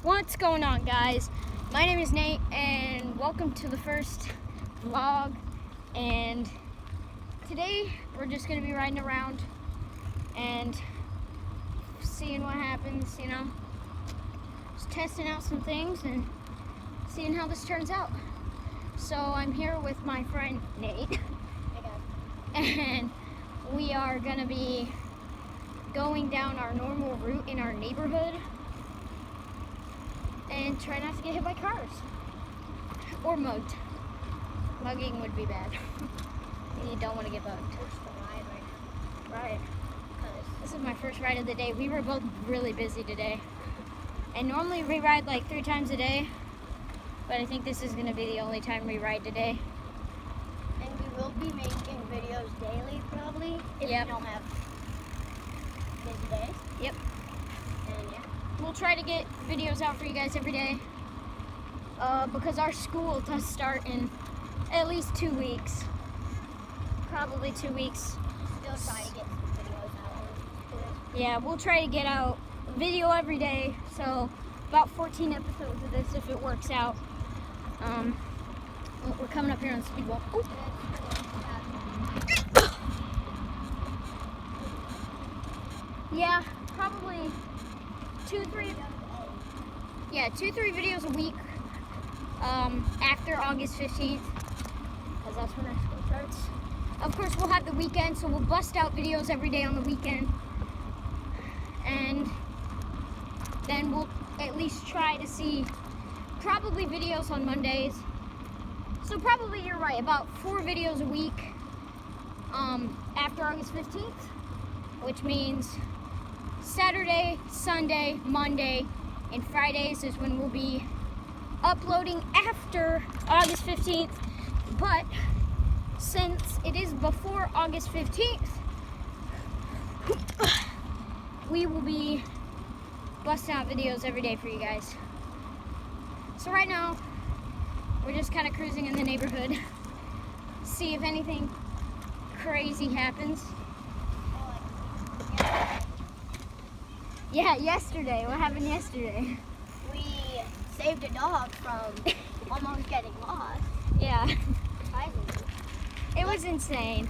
What's going on, guys? My name is Nate and welcome to the first vlog. And today we're just gonna be riding around and seeing what happens, you know, just testing out some things and seeing how this turns out. So I'm here with my friend Nate and we are gonna be going down our normal route in our neighborhood and try not to get hit by cars or mugged. Mugging would be bad. You don't want to get mugged. Right. This is my first ride of the day. We were both really busy today. And normally we ride like 3 times a day, but I think this is going to be the only time we ride today. And we will be making videos daily probably if we don't have busy days. Yep. And yeah. We'll try to get videos out for you guys every day because our school does start in at least 2 weeks. Probably 2 weeks. Still try to get some videos out. Yeah, we'll try to get out a video every day. So about 14 episodes of this if it works out. We're coming up here on the speed walk. Oh. Yeah, probably 2-3 videos a week after August 15th, because that's when our school starts. Of course, we'll have the weekend, so we'll bust out videos every day on the weekend, and then we'll at least try to see probably videos on Mondays. So probably, you're right, about 4 videos a week after August 15th, which means Saturday, Sunday, Monday, and Fridays is when we'll be uploading after August 15th. But since it is before August 15th, we will be busting out videos every day for you guys. So right now, we're just kind of cruising in the neighborhood, see if anything crazy happens. Yeah, yesterday. What happened yesterday? We saved a dog from almost getting lost. Yeah. Surprisingly. It was insane.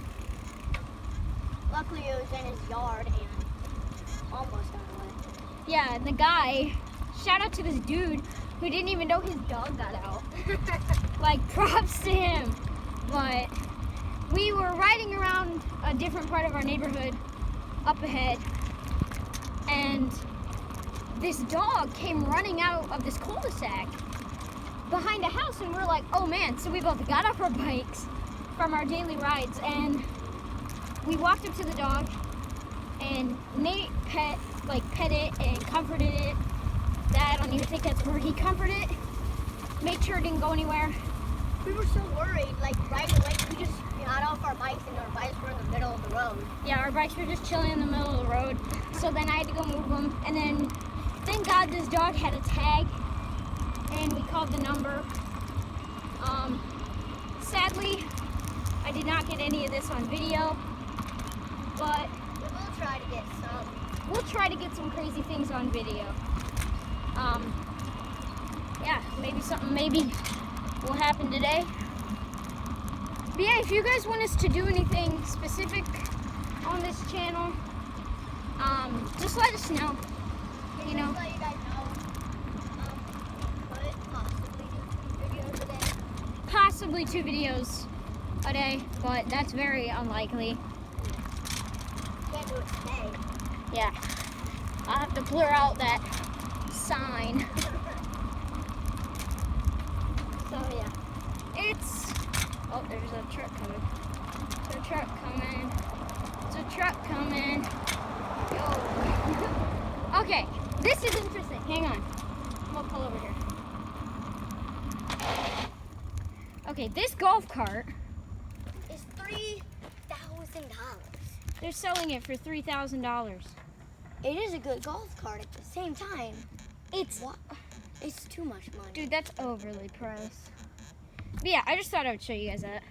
Luckily it was in his yard and almost got away. Yeah, and the guy, shout out to this dude who didn't even know his dog got out. Like, props to him. But we were riding around a different part of our neighborhood up ahead, and this dog came running out of this cul-de-sac behind a house, and we're like, oh man. So we both got off our bikes from our daily rides and we walked up to the dog, and Nate pet it and comforted it. I don't even think that's the word. He comforted it, made sure it didn't go anywhere. We were so worried, like right away we just got off our bikes and our bikes were in the middle of the road. Yeah, our bikes were just chilling in the middle of the road. So then I had to go move them. And then, thank God this dog had a tag and we called the number. Sadly, I did not get any of this on video, but we'll try to get some. We'll try to get some crazy things on video. Yeah, maybe something will happen today. But yeah, if you guys want us to do anything specific on this channel, just let us know. You know. Let you guys know. Could possibly do 2 videos a day. Possibly 2 videos a day, but that's very unlikely. Can't do it today. Yeah, I'll have to blur out that sign. So yeah, it's, oh, there's a truck coming. There's a truck coming. There's a truck coming. Yo. Okay, this is interesting. Hang on. I'm gonna pull over here. Okay, this golf cart is $3,000. They're selling it for $3,000. It is a good golf cart at the same time. It's too much money. Dude, that's overly priced. But yeah, I just thought I would show you guys that.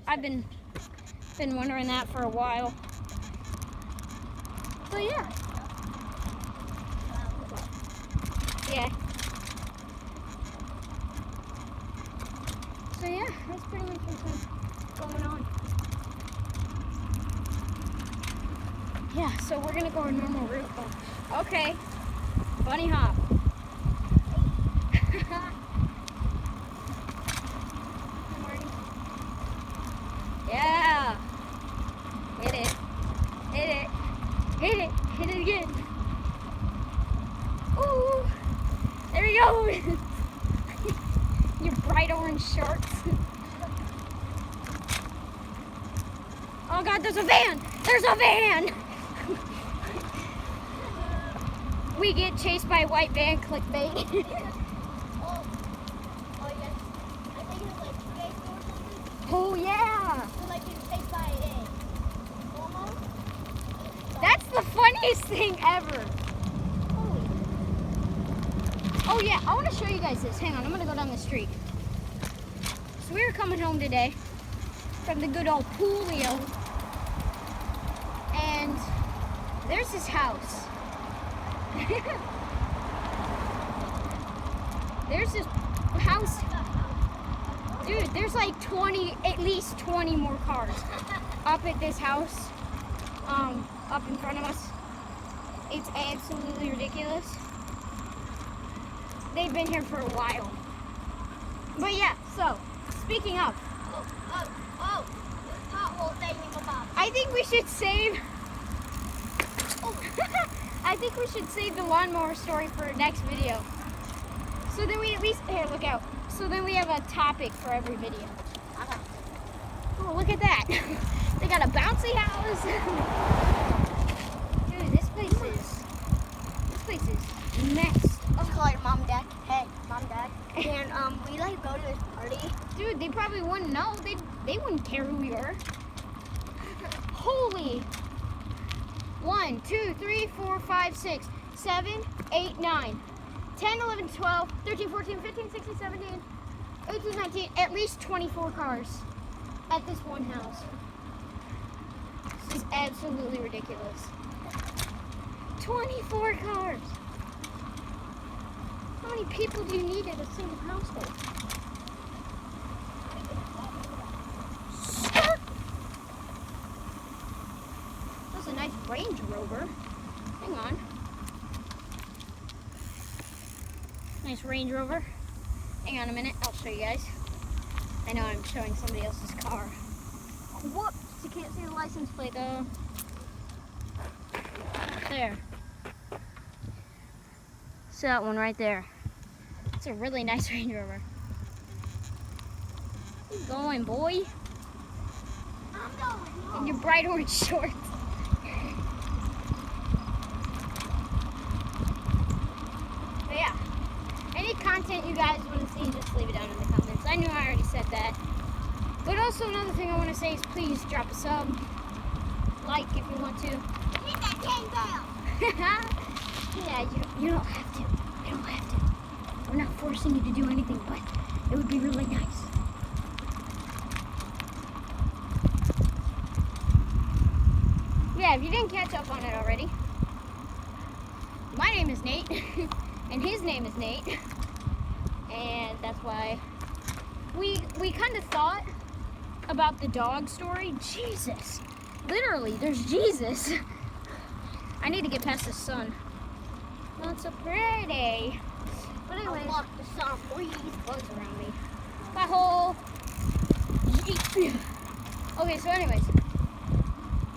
I've been wondering that for a while. So yeah. Yeah. So yeah, that's pretty much what's going on. Yeah, so we're gonna go a normal route. Oh, okay, bunny hop. Yeah, hit it, hit it, hit it, hit it again. Ooh, there we go. Your bright orange shorts. Oh God, there's a van! There's a van! We get chased by a white van, clickbait. Oh, yes. I think it was like 2 days ago or something. Oh yeah! So like he was chased by a Momo. That's the funniest thing ever. Oh yeah, I want to show you guys this. Hang on, I'm gonna go down the street. So we were coming home today from the good old Julio, and there's this house. There's this house, dude. There's like at least 20 more cars up at this house, up in front of us. It's absolutely ridiculous. They've been here for a while. But yeah, so speaking of, Pothole thing in my box. I think we should save. I think we should save the lawnmower story for next video. So then we at least look out. So then we have a topic for every video. Oh, look at that! They got a bouncy house. Dude, this place is messed. Let's call your mom and dad. Hey, mom and dad. Can we like go to this party? Dude, they probably wouldn't know. They wouldn't care who we were. Holy. 1, 2, 3, 4, 5, 6, 7, 8, 9, 10, 11, 12, 13, 14, 15, 16, 17, 18, 19, at least 24 cars at this one house. This is absolutely ridiculous. 24 cars. How many people do you need at a single household? That's a nice Range Rover. Hang on. Nice Range Rover. Hang on a minute, I'll show you guys. I know I'm showing somebody else's car. Whoops, you can't see the license plate though. There. It's that one right there. It's a really nice Range Rover. Keep going, boy. I'm going home. In your bright orange shorts. But yeah, any content you guys want to see, just leave it down in the comments. I knew I already said that. But also another thing I want to say is please drop a sub. Like if you want to. Hit that dang bell. Yeah, you don't have to. You don't have to. We're not forcing you to do anything, but it would be really nice. Yeah, if you didn't catch up on it already, my name is Nate, and his name is Nate, and that's why we kind of thought about the dog story. Jesus, literally, there's Jesus. I need to get past the sun. Not so pretty. But anyways, I'll block the sun. Breathe. bugs around me. Butthole. Okay, so anyways,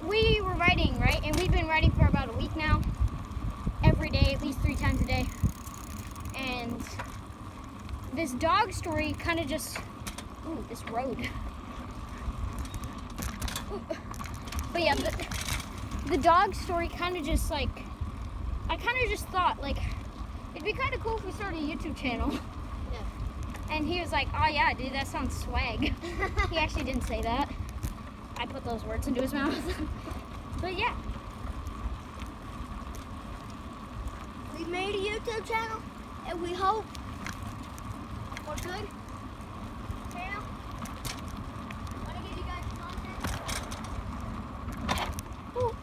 we were writing, right? And we've been writing for about a week now. Every day, at least 3 times a day. And this dog story kind of just, ooh, this road. Ooh. But yeah, the dog story kind of just like, I kind of just thought like, it'd be kind of cool if we started a YouTube channel. Yeah. And he was like, oh yeah, dude, that sounds swag. He actually didn't say that. I put those words into his mouth. But yeah. We made a YouTube channel, and we hope we're good. Channel. Want to give you guys content? Ooh.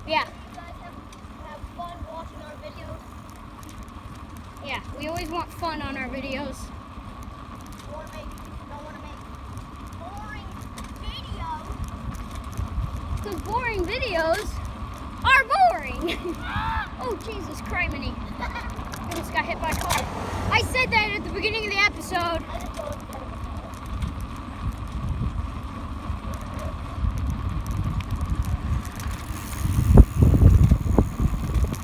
Yeah. You guys have fun watching our videos. Yeah, we always want fun on our videos. Don't want to Because boring videos are boring. Oh, Jesus, criminy. I just got hit by a car. I said that at the beginning of the episode.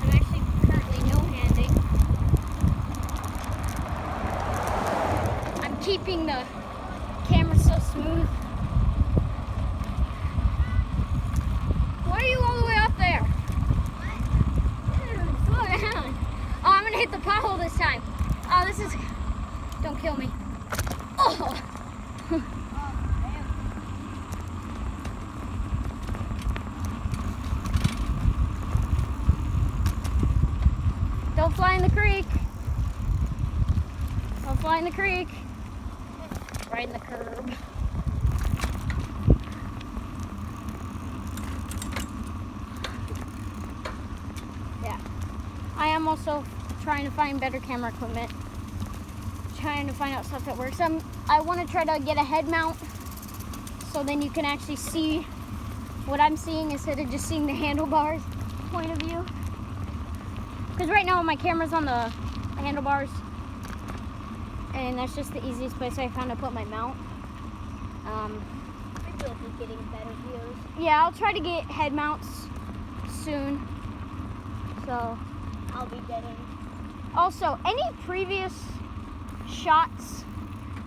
I'm actually currently no-handing. I'm keeping the camera so smooth. Why are you all the way up there? Slow down. Oh, I'm gonna hit the pothole this time. Oh, this is. Don't kill me. Oh. Don't fly in the creek. Don't fly in the creek. Right in the curb. Yeah. I am also trying to find better camera equipment. Trying to find out stuff that works. I want to try to get a head mount so then you can actually see what I'm seeing instead of just seeing the handlebars point of view. Because right now my camera's on the handlebars and that's just the easiest place I found to put my mount. Maybe you'll be getting better views. Yeah, I'll try to get head mounts soon. So I'll be getting. also, any previous shots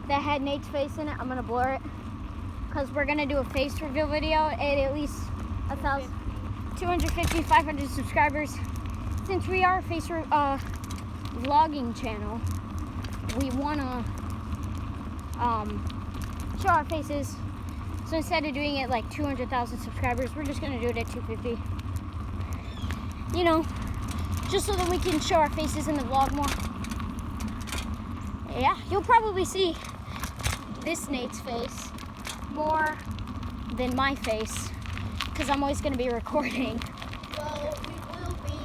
that had Nate's face in it, I'm gonna blur it because we're gonna do a face reveal video at least 250, 500 subscribers. Since we are a face vlogging channel, we wanna show our faces. So instead of doing it like 200,000 subscribers, we're just gonna do it at 250. You know, just so that we can show our faces in the vlog more. Yeah, you'll probably see this Nate's face more than my face because I'm always going to be recording. Well, we will be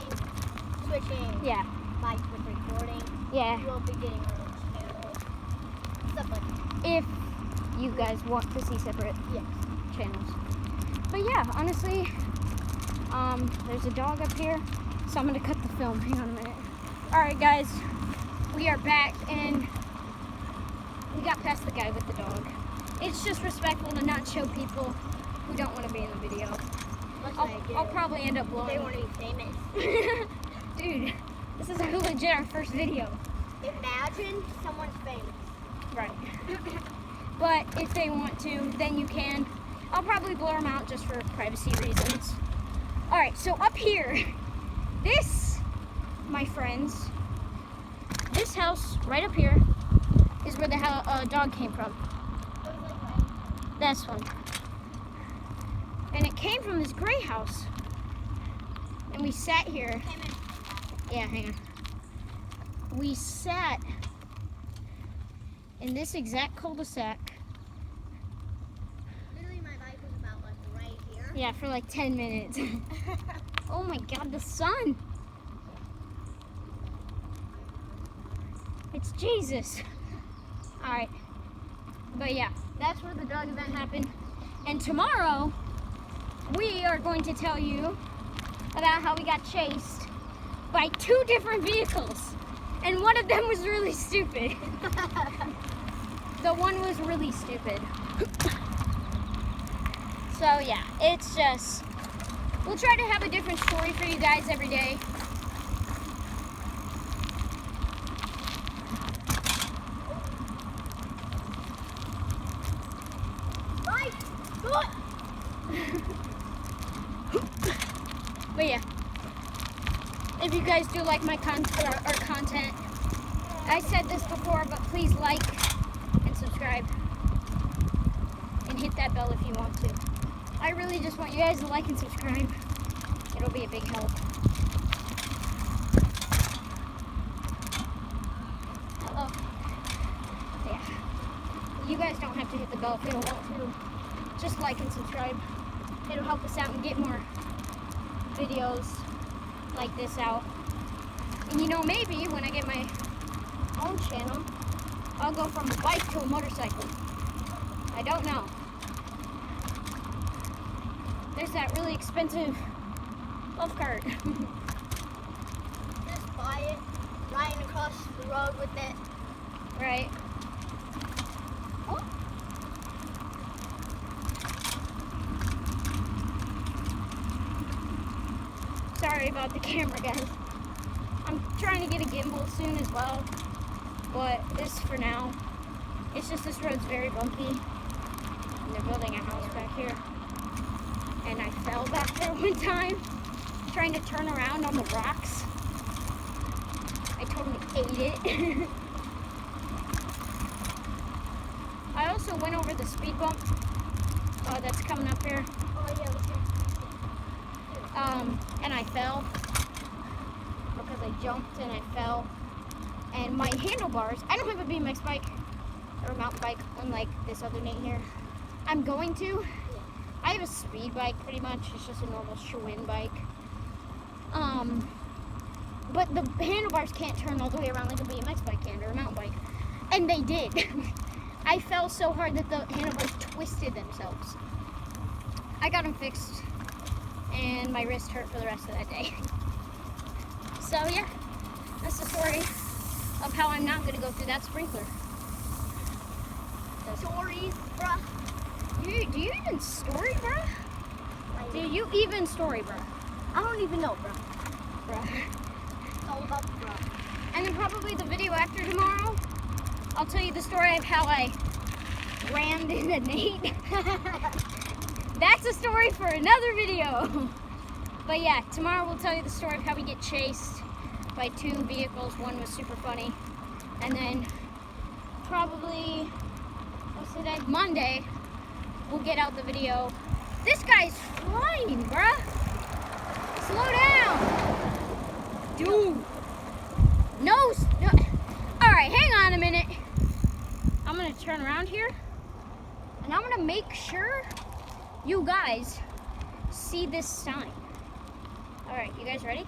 switching. Yeah. Mics with recording. Yeah. We'll be getting our own channel. Stuff like that. If you guys want to see separate channels. But yeah, honestly, there's a dog up here, so I'm going to cut the film. Hang on a minute. Alright guys, we are back and we got past the guy with the dog. It's just respectful to not show people who don't want to be in the video. I'll probably end up blowing. They want to be famous. Dude, this is legit our first video. Imagine someone's famous. Right. But if they want to, then you can. I'll probably blur them out just for privacy reasons. Alright, so up here, this, my friends, this house right up here is where the dog came from. This one. And it came from this gray house. And we sat here. Yeah, hang on. We sat in this exact cul-de-sac. Literally, my bike was about like right here. Yeah, for like 10 minutes. Oh my god, the sun! It's Jesus. Alright. But yeah, that's where the dog event happened. And tomorrow, we are going to tell you about how we got chased by 2 different vehicles. And one of them was really stupid. The one was really stupid. So yeah, it's just, we'll try to have a different story for you guys every day. But yeah, if you guys do like my content, I said this before, but please like and subscribe and hit that bell if you want to. I really just want you guys to like and subscribe. It'll be a big help. Hello. Yeah. You guys don't have to hit the bell if you don't want to. Just like and subscribe. It'll help us out and get more videos like this out. And you know, maybe when I get my own channel, I'll go from a bike to a motorcycle. I don't know. there's that really expensive golf cart. Just buy it, riding across the road with it. Right. Oh. Sorry about the camera, guys. I'm trying to get a gimbal soon as well, but this for now. It's just this road's very bumpy, and they're building a house back here. And I fell back there one time, trying to turn around on the rocks. I totally ate it. I also went over the speed bump that's coming up here. Oh yeah, And I fell because I jumped and I fell. And my handlebars, I don't have a BMX bike or a mountain bike unlike this other Nate here. I'm going to. I have a speed bike pretty much. It's just a normal Schwinn bike. But the handlebars can't turn all the way around like a BMX bike can or a mountain bike. And they did. I fell so hard that the handlebars twisted themselves. I got them fixed and my wrist hurt for the rest of that day. So yeah, that's the story of how I'm not gonna go through that sprinkler. stories, bruh. Do you even story, bruh? Do you even story, bruh? I don't even know, bruh. Bruh. It's all about the bruh. And then probably the video after tomorrow, I'll tell you the story of how I rammed into Nate. That's a story for another video. But yeah, tomorrow we'll tell you the story of how we get chased by two vehicles. One was super funny. And then probably, what's today? Monday, we'll get out the video. This guy's flying, bruh. Slow down. Dude. No. All right, hang on a minute. I'm gonna turn around here and I'm gonna make sure you guys see this sign. All right, you guys ready?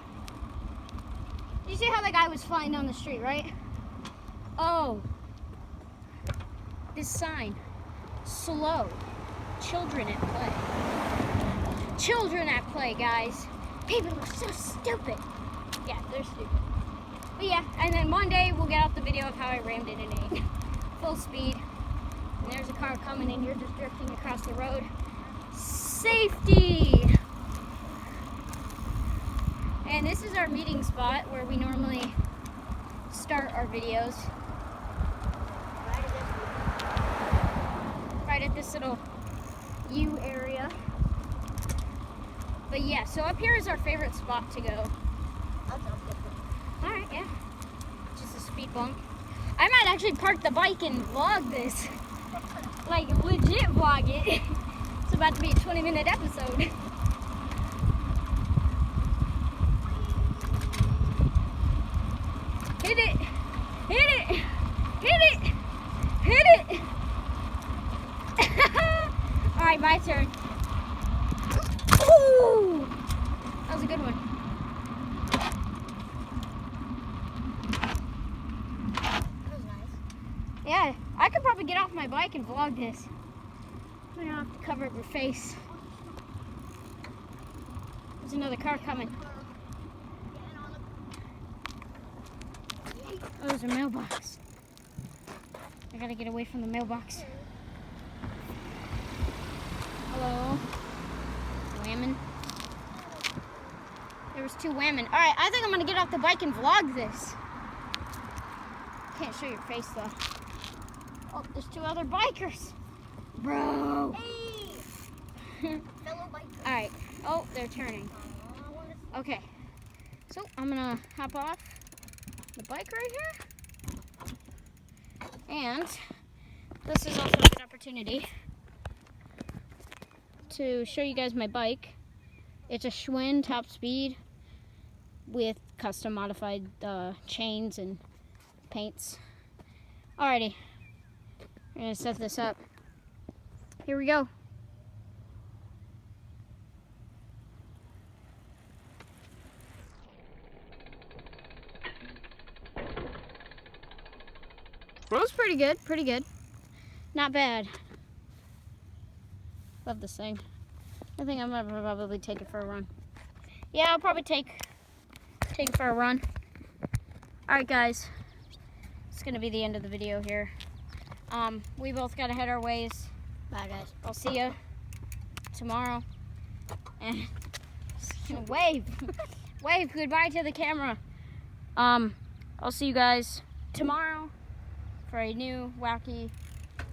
You see how that guy was flying down the street, right? Oh, this sign, slow, children at play. Children at play, guys. People are so stupid. Yeah, they're stupid. But yeah, and then Monday we'll get out the video of how I rammed into Nate. Full speed. And there's a car coming and you're just drifting across the road. Safety! And this is our meeting spot where we normally start our videos. Right at this little U area. But yeah, so up here is our favorite spot to go. That sounds different. Alright, yeah. Just a speed bump. I might actually park the bike and vlog this. Like, legit vlog it. It's about to be a 20-minute episode. Hit it! Hit it! Hit it! Hit it! Alright, my turn. Ooh! That was a good one. That was nice. Yeah, I could probably get off my bike and vlog this. I don't have to cover up your face. There's another car coming. Oh, there's a mailbox. I gotta get away from the mailbox. Hello? Whammon. There was two whammon. Alright, I think I'm gonna get off the bike and vlog this. Can't show your face though. Oh, there's two other bikers. Bro. Hey! Fellow biker. Alright. Oh, they're turning. Okay. So I'm gonna hop off the bike right here. And this is also a good opportunity to show you guys my bike. It's a Schwinn top speed with custom modified chains and paints. Alrighty. I'm gonna set this up. Here we go. Road's pretty good, pretty good. Not bad. Love this thing. I think I'm gonna probably take it for a run. Yeah, I'll probably take it for a run. All right, guys. It's gonna be the end of the video here. We both gotta head our ways. Bye, guys. I'll see you tomorrow. And wave, wave goodbye to the camera. I'll see you guys tomorrow for a new wacky.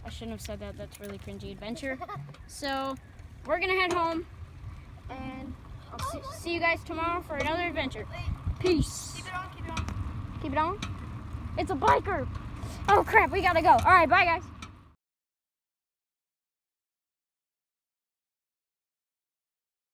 I shouldn't have said that. That's really cringy adventure. So we're gonna head home, and I'll see you guys tomorrow for another adventure. Peace. Keep it on, keep it on. Keep it on. It's a biker. Oh crap, we gotta go. All right, bye guys.